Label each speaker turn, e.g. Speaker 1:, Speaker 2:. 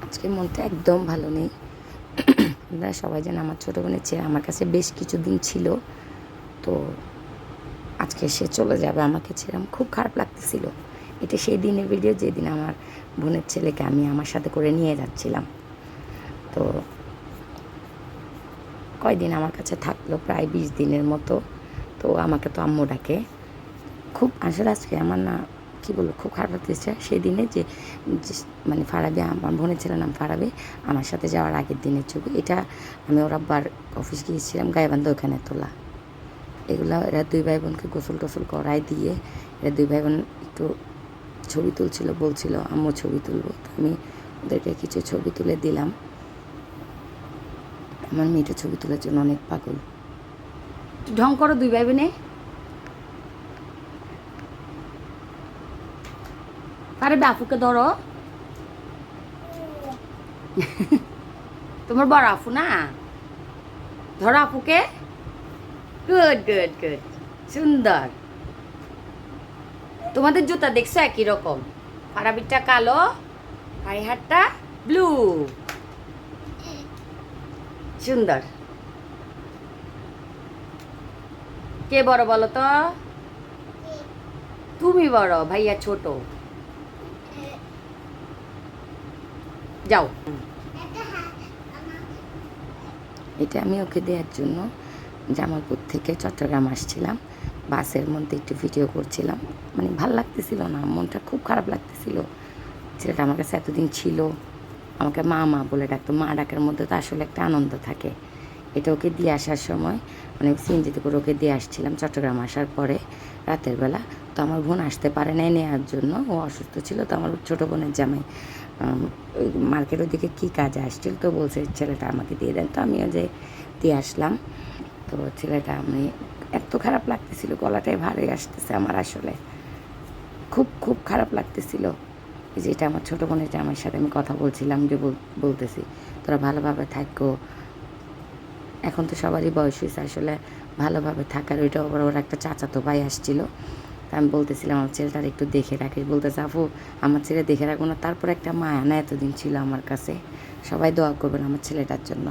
Speaker 1: আজকে মনটা একদম ভালো নেই। আপনারা সবাই জানেন আমার ছোটো বোনের ছেলে আমার কাছে বেশ কিছুদিন ছিল, তো আজকে সে চলে যাবে আমাকে ছেড়ে। আমার খুব খারাপ লাগতেছিল। এটা সেই দিনের ভিডিও যেদিন আমার বোনের ছেলেকে আমি আমার সাথে করে নিয়ে যাচ্ছিলাম। তো কয়দিন আমার কাছে থাকলো, প্রায় 20 দিনের মতো। তো আমাকে তো আম্মু ডাকে। খুব আসলে আজকে আমার না কী বলবো, খুব খারাপ লাগতেছে সেই দিনে যে মানে ফারাবি, আমার বোনের ছেলের নাম ফারাবি, আমার সাথে যাওয়ার আগের দিনের ছবি এটা। আমি ওর আব্বার অফিস গিয়েছিলাম, গাইবান্ধা ওখানে তোলা এগুলো। এরা দুই ভাই বোনকে গোসল টোসল করাই দিয়ে এরা দুই ভাই বোন একটু ছবি তুলছিল, বলছিল আম্মু ছবি তুলবো। তো আমি ওদেরকে কিছু ছবি তুলে দিলাম। আমার মেয়েটা ছবি তোলার জন্য অনেক পাগল। ঢং করো দুই ভাই বোনে। আরে বাপুকে ধরো। তোমার বড় আপু না, ধরো আপুকে। গুড গুড গুড, সুন্দর। তোমাদের জুতা দেখছো একই রকম, ফারাবিরটা কালো, হাইহারটা ব্লু। সুন্দর। কে বড় বলো তো? তুমি বড়, ভাইয়া ছোট। যাও। এটা আমি ওকে দেওয়ার জন্য জামালপুর থেকে চট্টগ্রাম আসছিলাম, বাসের মধ্যে একটু ভিডিও করছিলাম। মানে ভাল লাগতেছিল না, মনটা খুব খারাপ লাগতেছিল। ছেলেটা আমার কাছে এতদিন ছিল, আমাকে মা মা বলে ডাকতো। মা ডাকের মধ্যে তো আসলে একটা আনন্দ থাকে। এটা ওকে দিয়ে আসার সময় মানে সিএনজিতে করে ওকে দিয়ে আসছিলাম চট্টগ্রাম আসার পরে রাতের বেলা। তো আমার বোন আসতে পারে নাই নেওয়ার জন্য, ও অসুস্থ ছিল। তো আমার ছোটো বোনের জামাই ওই মার্কেটের দিকে কী কাজে আসছিল, তো বলছে ছেলেটা আমাকে দিয়ে দেন। তো আমিও যে দিয়ে আসলাম। তো ছেলেটা আমি এত খারাপ লাগতেছিল, গলাটাই ভারী আসতেছে আমার, আসলে খুব খুব খারাপ লাগতেছিল। এই যে এটা আমার ছোটো বোনের জামাইয়ের সাথে আমি কথা বলছিলাম, যে বলতেছি তোরা ভালোভাবে থাকো। এখন তো সবারই বয়স হয়েছে আসলে ভালোভাবে থাকার। ওইটা আবার ওর একটা চাচাতো ভাই আসছিলো। তা আমি বলতেছিলাম আমার ছেলেটার একটু দেখে রাখিস। বলতেছে আপু আমার ছেলে দেখে রাখবো না? তারপর একটা মায়া না এতদিন ছিল আমার কাছে। সবাই দোয়া করবেন আমার ছেলেটার জন্য।